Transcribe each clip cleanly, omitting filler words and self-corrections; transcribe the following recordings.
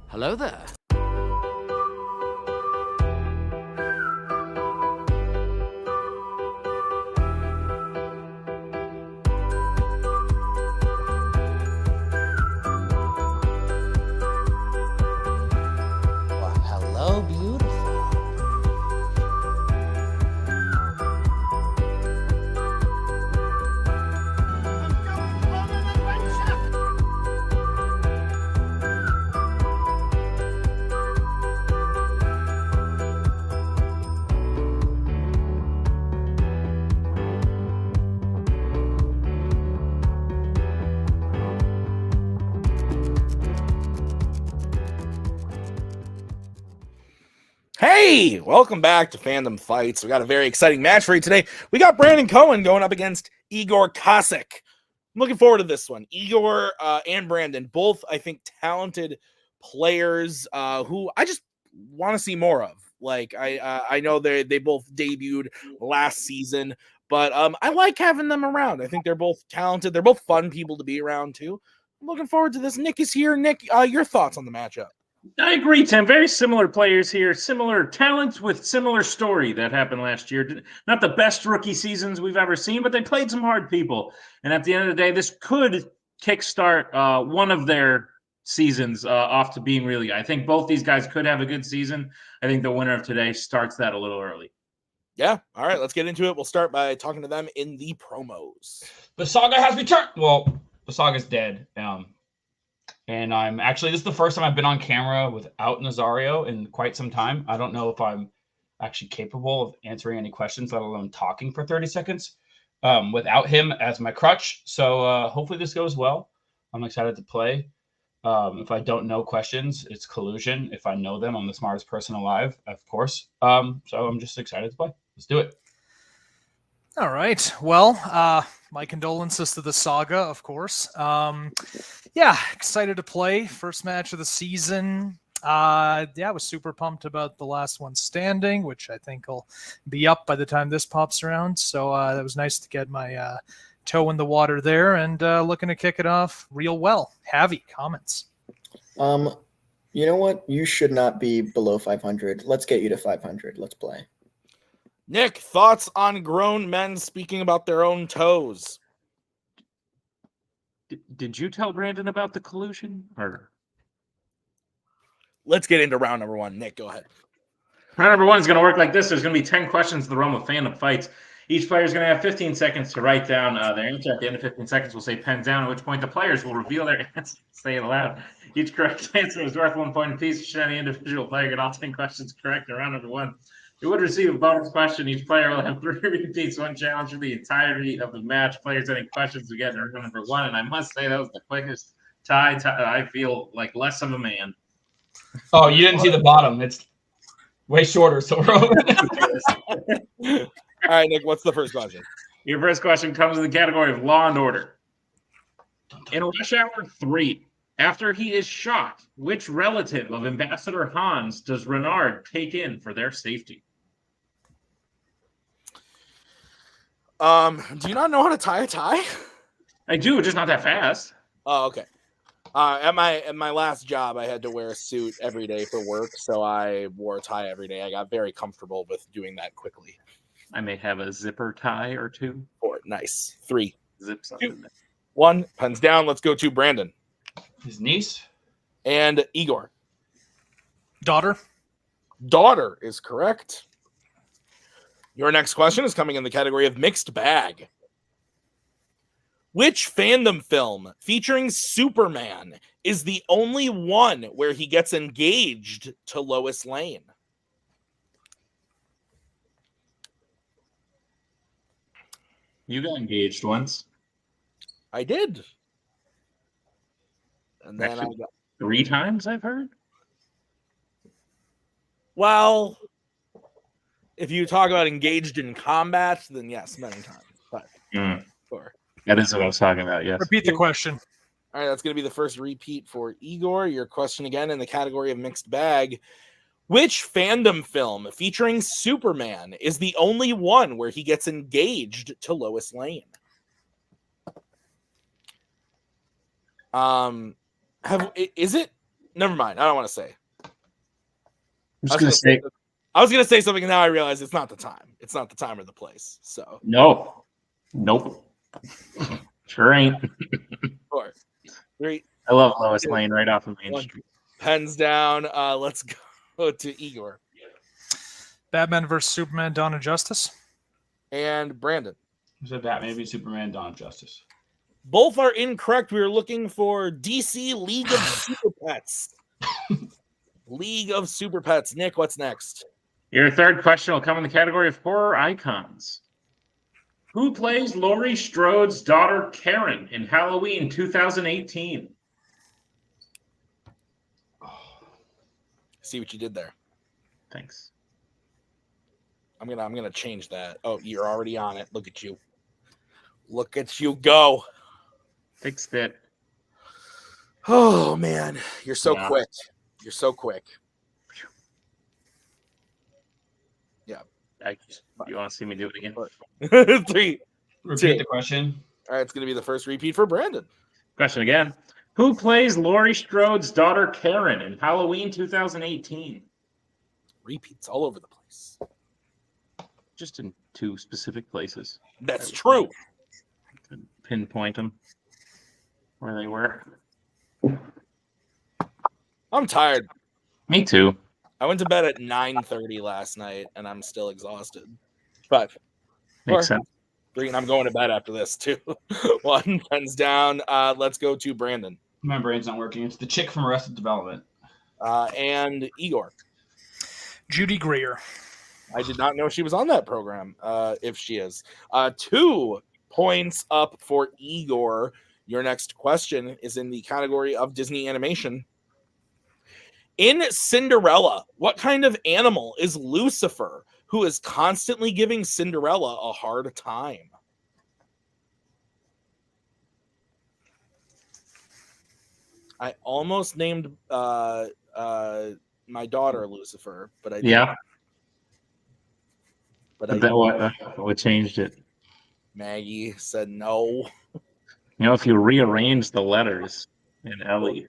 Hello there. Well, hello, beautiful. Hey, welcome back to Fandom Fights. We got a very exciting match for you today. We got Brandon Cohen going up against Igor Kasic. I'm looking forward to this one. Igor and Brandon, both, I think, talented players who I just want to see more of. Like, I know they both debuted last season, but I like having them around. I think they're both talented. They're both fun people to be around, too. I'm looking forward to this. Nick is here. Nick, your thoughts on the matchup? I agree, Tim. Very similar players here, similar talents with similar story that happened last year. Not the best rookie seasons we've ever seen, but they played some hard people. And at the end of the day, this could kickstart one of their seasons off to being really good. I think both these guys could have a good season. I think the winner of today starts that a little early. Yeah. All right, let's get into it. We'll start by talking to them in the promos. The saga has returned. Well, the saga's dead. And I'm actually, this is the first time I've been on camera without Nazario in quite some time. I don't know if I'm actually capable of answering any questions, let alone talking for 30 seconds without him as my crutch. So hopefully this goes well. I'm excited to play. If I don't know questions, it's collusion. If I know them, I'm the smartest person alive, of course. So I'm just excited to play. Let's do it. All right. Well, my condolences to the saga, of course. Yeah, excited to play. First match of the season. I was super pumped about the last one standing, which I think will be up by the time this pops around. So that was nice to get my toe in the water there, and looking to kick it off real well. Javi, comments? You know what? You should not be below 500. Let's get you to 500. Let's play. Nick, thoughts on grown men speaking about their own toes? Did you tell Brandon about the collusion? Or Let's get into round number one. Nick, go ahead. round number one is going to work like this. There's going to be 10 questions in the realm of Fandom Fights. Each player is going to have 15 seconds to write down their answer. At the end of 15 seconds, we'll say pen down, at which point the players will reveal their answer. Say it aloud. Each correct answer is worth 1 point apiece. Should any individual player get all 10 questions correct in round number one, you would receive a bonus question. Each player will have 3 repeats, 1 challenge for the entirety of the match. Players any questions we get in round number one, and I must say that was the quickest tie. I feel like less of a man. Oh, you didn't see the bottom. It's way shorter. So we're over. All right, Nick, what's the first question? Your first question comes in the category of Law and Order. In Rush Hour 3, after he is shot, which relative of Ambassador Hans does Renard take in for their safety? Do you not know how to tie a tie? I do, just not that fast. Oh, okay. At my last job, I had to wear a suit every day for work, so I wore a tie every day. I got very comfortable with doing that quickly. I may have a zipper tie or 2. 4, nice. 3, Zip something. 2, 1, pens down. Let's go to Brandon. His niece. And Igor. Daughter? Daughter is correct. Your next question is coming in the category of mixed bag. Which fandom film featuring Superman is the only one where he gets engaged to Lois Lane? You got engaged once. I did. And then Actually, 3 times, I've heard. Well, if you talk about engaged in combat, then yes, many times. But sure. That is what I was talking about, yes. Repeat the question. All right, that's going to be the first repeat for Igor. Your question again in the category of mixed bag. Which fandom film featuring Superman is the only one where he gets engaged to Lois Lane? Is it Never mind. I don't want to say. I'm just gonna say I was gonna say something, and now I realize it's not the time. It's not the time or the place. So no. Nope. Sure ain't. 4, 3, I love Lois Lane right off of Main 1. Street. Pens down. Let's go to Igor Batman versus Superman: Dawn of Justice. and Brandon. I said Batman v Superman: Dawn of Justice. Both are incorrect. We were looking for DC League of Super Pets. League of Super Pets. Nick, what's next? Your third question will come in the category of horror icons. Who plays Laurie Strode's daughter Karen in Halloween 2018? See what you did there. Thanks. I'm gonna change that. Oh, you're already on it. Look at you. Look at you go. Fixed it. Oh man, you're so Yeah. quick. You're so quick. You want to see me do it again? 3. Repeat the question. All right, it's gonna be the first repeat for Brandon. Question again. Who plays Laurie Strode's daughter Karen in Halloween 2018? Repeats all over the place. Just in 2 specific places. That's true. Couldn't pinpoint them where they were. I'm tired. Me too. I went to bed at 9:30 last night, and I'm still exhausted. 5, 4, Makes sense. 3, and I'm going to bed after this too. 1, pens down. Let's go to Brandon My brain's not working. It's the chick from Arrested Development. and Igor. Judy Greer. I did not know she was on that program. If she is, 2 points up for Igor. Your next question is in the category of Disney animation. In Cinderella, what kind of animal is Lucifer, who is constantly giving Cinderella a hard time? I almost named my daughter Lucifer, but I didn't. Yeah. But But that what changed it? Maggie said no. You know, if you rearrange the letters in Ellie.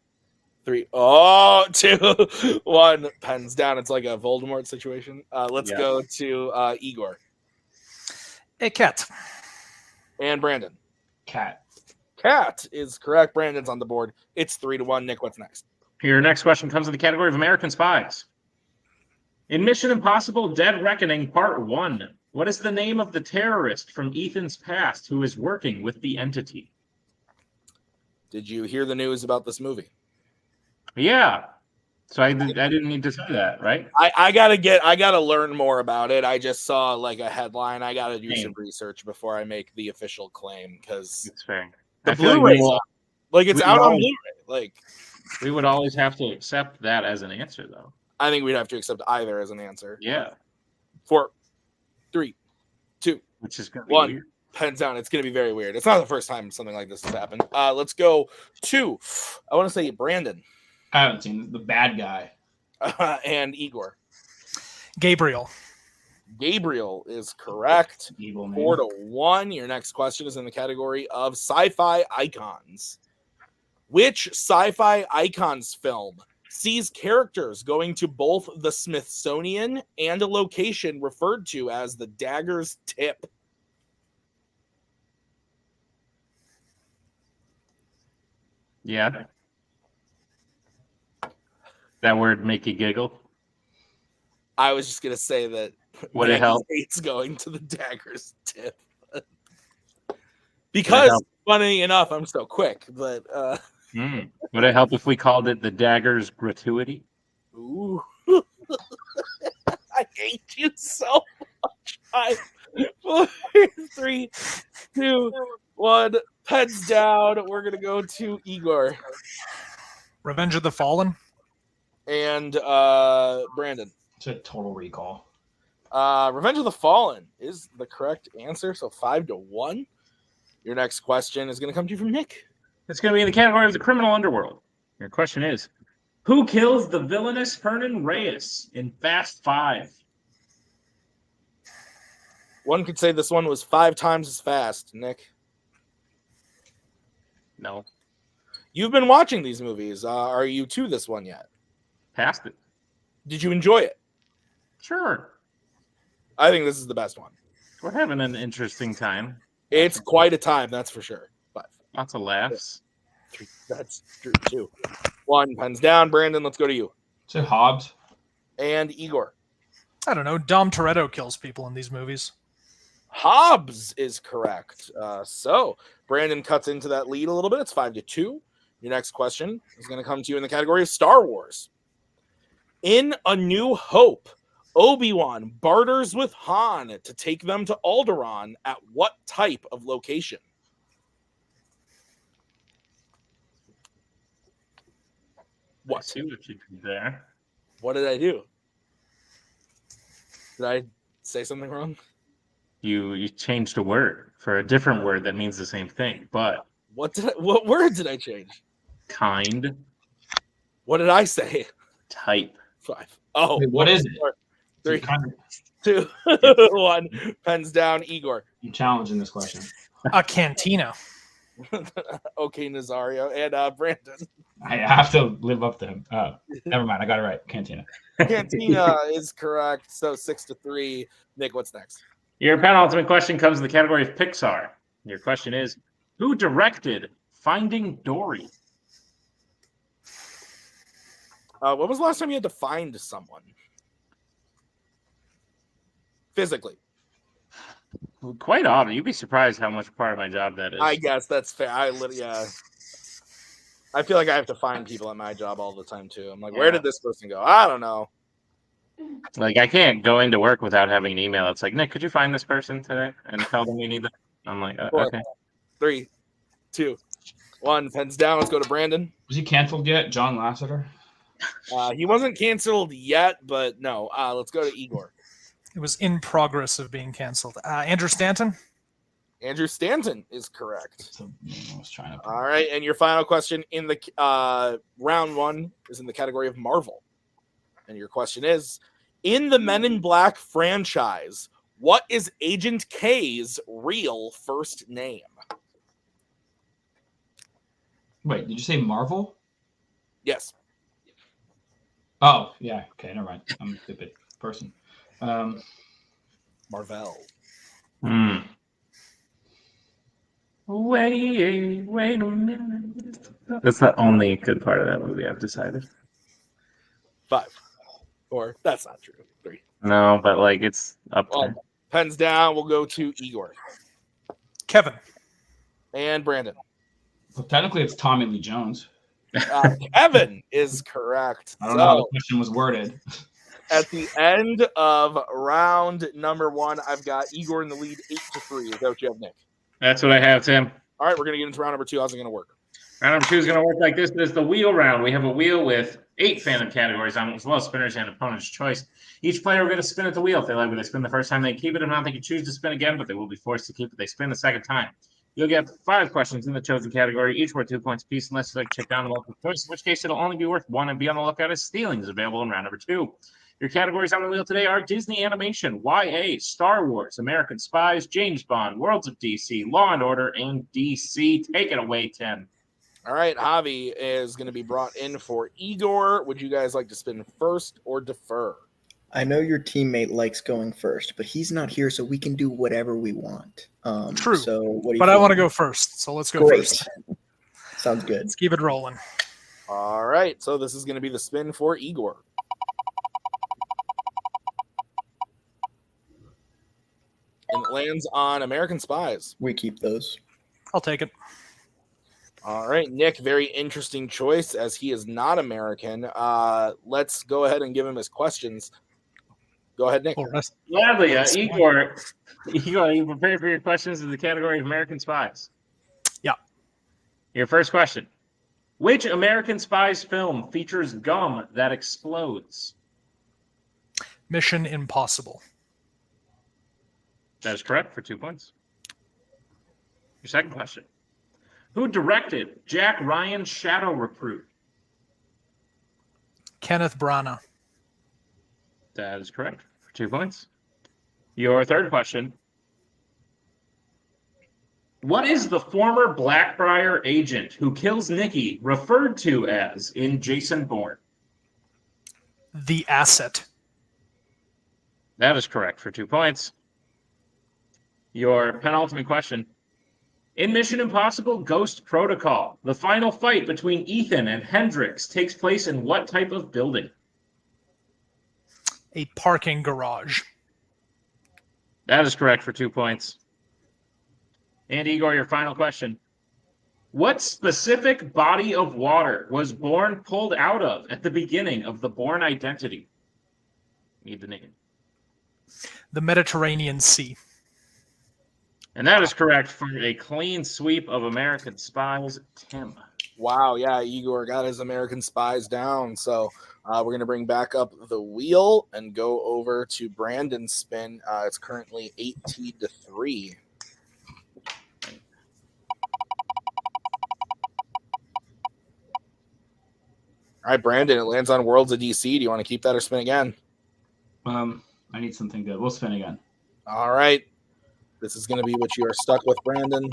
3, oh, 2, 1, pens down. It's like a Voldemort situation. Let's Yeah. go to Igor A cat. and Brandon. Cat. Cat is correct. Brandon's on the board. It's 3-1. Nick, what's next? Your next question comes in the category of American Spies. In Mission Impossible Dead Reckoning Part 1, what is the name of the terrorist from Ethan's past who is working with the entity? Did you hear the news about this movie? Yeah. So I didn't need to say that, right? I gotta learn more about it. I just saw like a headline. I gotta do some research before I make the official claim because It's fair. the I feel like Blu-ray's out. Like it's we out on always- Blu-ray. Like we would always have to accept that as an answer, though. I think we'd have to accept either as an answer. Yeah. 4, 3, 2, Which is going to be 1. weird. Pens down. It's gonna be very weird. It's not the first time something like this has happened. Let's go to I want to say Brandon I haven't seen the bad guy. and Igor. Gabriel. Gabriel is correct. Evil man. 4-1. Your next question is in the category of sci-fi icons. Which sci-fi icons film sees characters going to both the Smithsonian and a location referred to as the Dagger's Tip? Yeah. That word make you giggle. I was just gonna say that Would it help? It's going to the Dagger's Tip. Because funny enough, I'm so quick, but Would it help if we called it the Dagger's gratuity? ooh. I hate you so much. 5, 4, 3, 2, 1. Pens down. We're gonna go to Igor Revenge of the Fallen. and Brandon. It's a Total Recall. Revenge of the Fallen is the correct answer. So 5-1. Your next question is gonna come to you from Nick. It's going to be in the category of the criminal underworld. Your question is, who kills the villainous Hernan Reyes in Fast 5? One could say this one was 5 times as fast, Nick. No. You've been watching these movies. Are you to this one yet? Passed it. Did you enjoy it? Sure. I think this is the best one. We're having an interesting time. It's quite a time, that's for sure. 5, Lots of laughs. 3, that's true. 2, 1, pens down. Brandon, let's go to you. Say Hobbs. And Igor. I don't know. Dom Toretto kills people in these movies. Hobbs is correct. So Brandon cuts into that lead a little bit. It's 5-2. Your next question is going to come to you in the category of Star Wars. In A New Hope, Obi-Wan barters with Han to take them to Alderaan at what type of location? I What? see what you did there. What did I do? Did I say something wrong? You changed a word for a different word that means the same thing, but What word did I change? kind, What did I say? type. 5. Oh, Wait, what is it? 4, 3, Kind of- 2, 1. Pens down. Igor. You challenging this question. A cantina. Okay, Nazario and Brandon. I have to live up to him. Oh, never mind. I got it right. Cantina. Cantina is correct. So 6-3. Nick, what's next? Your penultimate question comes in the category of Pixar. Your question is, who directed Finding Dory? When was the last time you had to find someone? Physically. Quite often. You'd be surprised how much part of my job that is. I guess that's fair. Yeah. I feel like I have to find people at my job all the time too. I'm like, where did this person go? I don't know. Like, I can't go into work without having an email. It's like, Nick, could you find this person today and tell them we need them? I'm like, 4, okay. 3, 2, 1. Pens down. Let's go to Brandon. Was he canceled yet? John Lasseter? He wasn't canceled yet, but no. Let's go to Igor. It was in progress of being canceled. Andrew Stanton. Andrew Stanton is correct. So, I was trying to. All right, and your final question in the round 1 is in the category of Marvel. And your question is, in the Men in Black franchise, what is Agent K's real first name? Wait, did you say Marvel? Yes. Oh, yeah. Okay, never mind. I'm a stupid person. Marvel. Wait a minute. That's the only good part of that movie, I've decided. 5, 4. That's not true. 3. No, but like it's up Well, there. pens down. We'll go to Igor Kevin. and Brandon. Well, technically, it's Tommy Lee Jones. Kevin is correct. I don't know how the question was worded. At the end of round number 1, I've got Igor in the lead 8-3. Is that what you have, Nick? That's what I have, Tim. All right, we're going to get into round number 2. How's it going to work? Round number 2 is going to work like this. This is the wheel round. We have a wheel with 8 fandom categories on it, as well as spinners and opponent's choice. Each player will get a spin at the wheel. If they like what they spin the first time, they keep it. If not, they can choose to spin again, but they will be forced to keep it. They spin the second time. You'll get 5 questions in the chosen category, each worth 2 points apiece, unless you like to check down the multiple choice, in which case it'll only be worth 1, and be on the lookout as stealing is available in round number 2. Your categories on the wheel today are Disney Animation, YA, Star Wars, American Spies, James Bond, Worlds of DC, Law and Order, and DC. Take it away, Tim. All right, Javi is going to be brought in for Igor. Would you guys like to spin first or defer? I know your teammate likes going first, but he's not here, so we can do whatever we want. True. So what do you But I think? want to go first, so let's go Great. first. Sounds good. Let's keep it rolling. All right, so this is going to be the spin for Igor. And it lands on American Spies. We keep those. I'll take it. All right, Nick, very interesting choice as he is not American. Let's go ahead and give him his questions. Go ahead, Nick. Gladly, Igor, are you prepared for your questions in the category of American Spies? Yeah. Your first question. Which American Spies film features gum that explodes? Mission Impossible. That is correct for 2 points. Your second question. Who directed Jack Ryan's Shadow Recruit? Kenneth Branagh. That is correct for 2 points. Your third question. What is the former Blackbriar agent who kills Nikki referred to as in Jason Bourne? The Asset. That is correct for 2 points. Your penultimate question. In Mission Impossible Ghost Protocol, the final fight between Ethan and Hendrix takes place in what type of building? A parking garage. That is correct for 2 points. And Igor, your final question. What specific body of water was Bourne pulled out of at the beginning of the Bourne Identity? Need the name. The Mediterranean Sea. And that is correct for a clean sweep of American Spies, Tim. Wow, yeah, Igor got his American Spies down. So we're going to bring back up the wheel and go over to Brandon's spin. It's currently 18-3. All right, Brandon, it lands on Worlds of DC. Do you want to keep that or spin again? I need something good. We'll spin again. All right. This is going to be what you are stuck with, Brandon.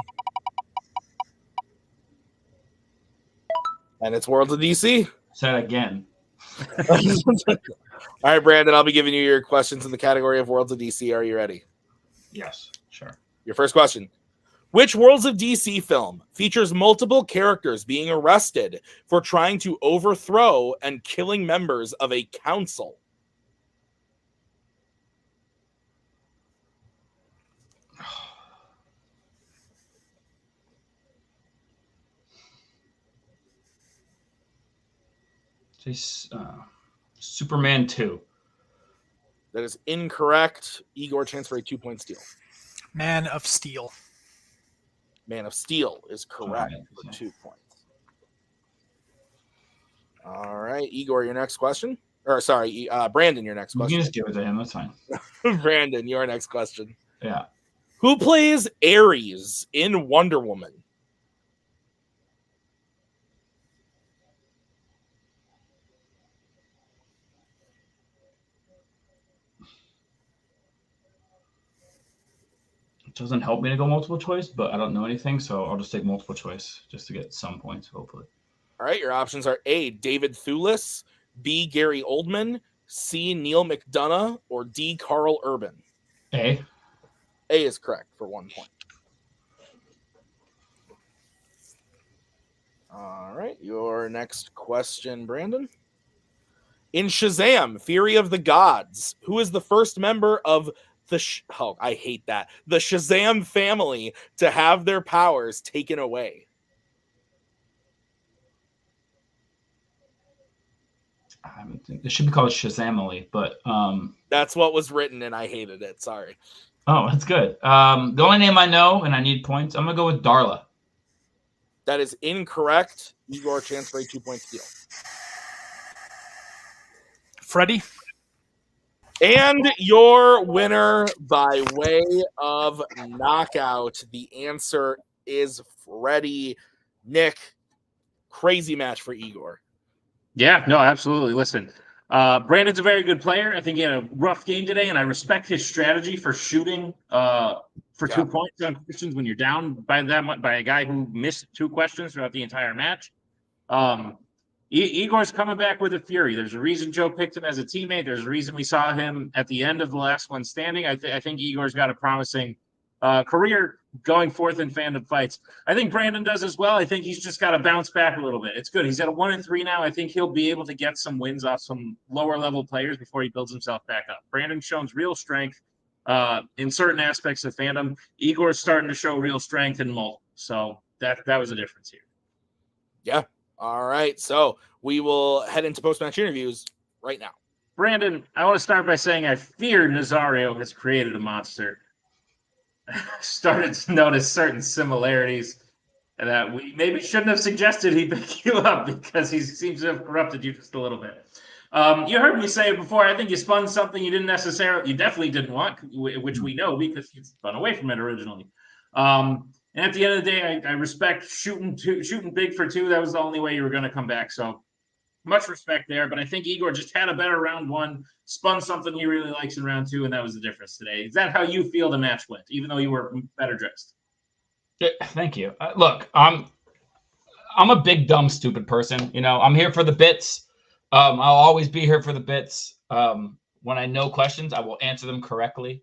And it's Worlds of DC. Say that again. All right, Brandon, I'll be giving you your questions in the category of Worlds of DC. Are you ready? Yes, sure. Your first question. Which Worlds of DC film features multiple characters being arrested for trying to overthrow and killing members of a council? Superman 2. That is incorrect. Igor, chance for a 2-point steal. Man of Steel. Man of Steel is correct for 2 points. All right, Igor, your next question. Or sorry, Brandon, your next You question. can just give it to him. That's fine. Brandon, your next question. Yeah. Who plays Ares in Wonder Woman? It doesn't help me to go multiple choice, but I don't know anything, so I'll just take multiple choice just to get some points, hopefully. All right, your options are A, David Thewlis, B, Gary Oldman, C, Neil McDonough, or D, Carl Urban. A. A is correct for 1 point. All right, your next question, Brandon. In Shazam, Fury of the Gods, who is the first member of the the Shazam family to have their powers taken away? It should be called Shazamily, but That's what was written, and I hated it. Sorry. oh, that's good. The only name I know, and I need points, I'm gonna go with Darla. That is incorrect. Igor, chance for a 2-point steal. Freddie. And your winner by way of knockout, the answer is Freddie. Nick, crazy match for Igor. Yeah, no, absolutely. Listen, Brandon's a very good player. I think he had a rough game today, and I respect his strategy for shooting for 2 points on questions when you're down by that much, by a guy who missed 2 questions throughout the entire match. Igor's coming back with a fury. There's a reason Joe picked him as a teammate. There's a reason we saw him at the end of the last one standing. I think Igor's got a promising career going forth in Fandom fights. I think Brandon does as well. I think he's just got to bounce back a little bit. It's good. He's at a 1-3 now. I think he'll be able to get some wins off some lower level players before he builds himself back up. Brandon's shown real strength in certain aspects of Fandom. Igor's starting to show real strength in multiple. So that was a difference here. Yeah. All right. So we will head into post-match interviews right now. Brandon, I want to start by saying I fear Nazario has created a monster. Started to notice certain similarities that we maybe shouldn't have suggested he pick you up because he seems to have corrupted you just a little bit. You heard me say it before. I think you spun something you definitely didn't want, which we know because you spun away from it originally. And at the end of the day, I respect shooting big for 2. That was the only way you were going to come back. So much respect there. But I think Igor just had a better round 1, spun something he really likes in round 2, and that was the difference today. Is that how you feel the match went, even though you were better dressed? Yeah, thank you. Look, I'm a big, dumb, stupid person. I'm here for the bits. I'll always be here for the bits. When I know questions, I will answer them correctly.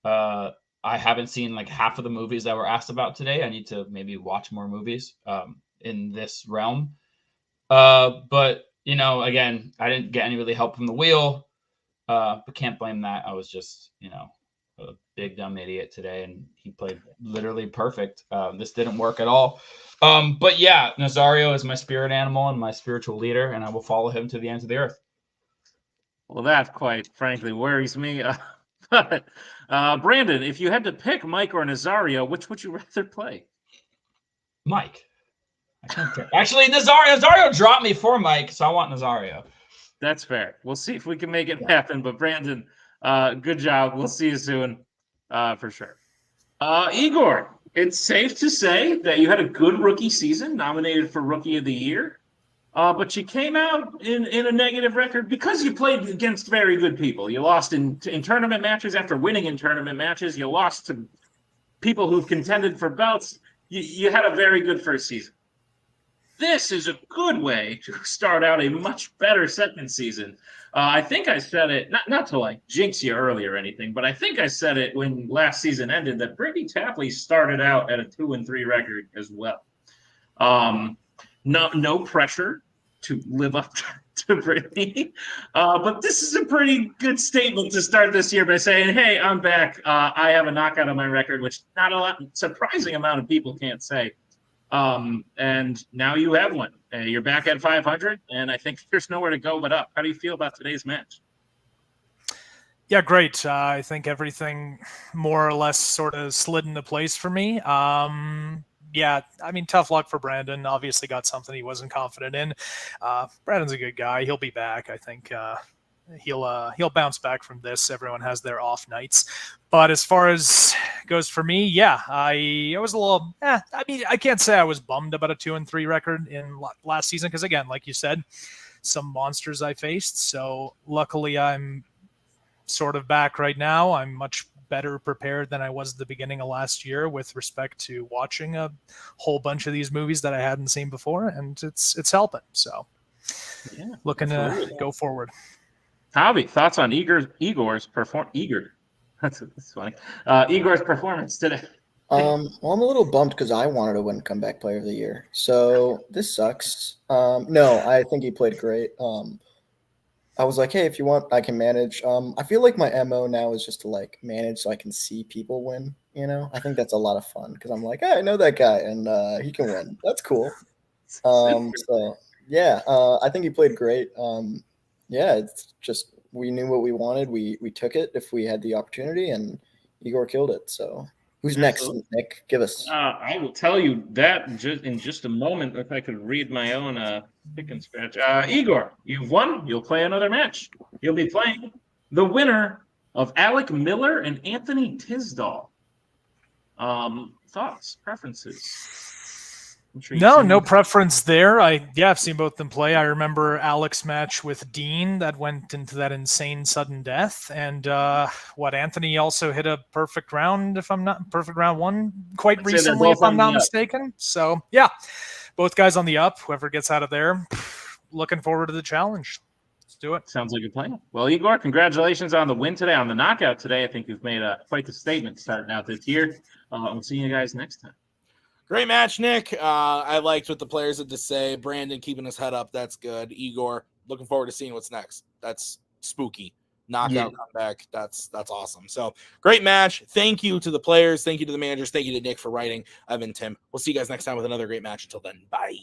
I haven't seen like half of the movies that were asked about today. I need to maybe watch more movies in this realm. But again, I didn't get any really help from the wheel. But can't blame that. I was just, a big dumb idiot today, and he played literally perfect. This didn't work at all. But yeah, Nazario is my spirit animal and my spiritual leader, and I will follow him to the ends of the earth. Well, that quite frankly worries me. But Brandon, if you had to pick Mike or Nazario, which would you rather play? Mike. I can't pick. Actually, Nazario dropped me for Mike, so I want Nazario. That's fair. We'll see if we can make it happen. But Brandon, good job. We'll see you soon, for sure. Igor, it's safe to say that you had a good rookie season, nominated for Rookie of the Year. But you came out in a negative record because you played against very good people. You lost in tournament matches after winning in tournament matches. You lost to people who've contended for belts. You had a very good first season. This is a good way to start out a much better second season. I think I said it, not to like jinx you early or anything, but I think I said it when last season ended that Brittany Tapley started out at a 2-3 record as well. No pressure to live up to Brittany, but this is a pretty good statement to start this year by saying, "Hey, I'm back. I have a knockout on my record," which not a surprising amount of people can't say. And now you have one. You're back at 500, and I think there's nowhere to go but up. How do you feel about today's match? Yeah, great. I think everything more or less sort of slid into place for me. Yeah, I mean, tough luck for Brandon. Obviously got something he wasn't confident in. Brandon's a good guy. He'll be back. I think he'll bounce back from this. Everyone has their off nights. But as far as goes for me, yeah, I was a little, I mean, I can't say I was bummed about a 2-3 record in last season. Because again, like you said, some monsters I faced. So luckily I'm sort of back right now. I'm much better prepared than I was at the beginning of last year with respect to watching a whole bunch of these movies that I hadn't seen before, and it's helping. So Yeah, looking to go forward. Javi, thoughts on Igor's performance? That's funny. Igor's performance today. Well, I'm a little bummed because I wanted to win Comeback Player of the Year. So this sucks. No, I think he played great. I was like, hey, if you want, I can manage. I feel like my MO now is just to like manage so I can see people win. I think that's a lot of fun because I'm like, hey, I know that guy and he can win. That's cool. So yeah, I think he played great. Yeah, it's just we knew what we wanted. We took it if we had the opportunity, and Igor killed it. So who's next, Nick? Give us. I will tell you that in just a moment if I could read my own pick and scratch. Igor, you've won. You'll play another match. You'll be playing the winner of Alec Miller and Anthony Tisdall. Thoughts, preferences? No preference there. I've seen both of them play. I remember Alec's match with Dean that went into that insane sudden death, and Anthony also hit a perfect round one quite recently, if I'm not mistaken. So yeah, both guys on the up. Whoever gets out of there, looking forward to the challenge. Let's do it. Sounds like a plan. Well, Igor, congratulations on the win today, on the knockout today. I think you've made quite the statement starting out this year. We'll see you guys next time. Great match, Nick. I liked what the players had to say. Brandon keeping his head up. That's good. Igor, looking forward to seeing what's next. That's spooky. Knockout comeback. That's awesome. So great match. Thank you to the players. Thank you to the managers. Thank you to Nick for writing. I've been Tim. We'll see you guys next time with another great match. Until then, bye.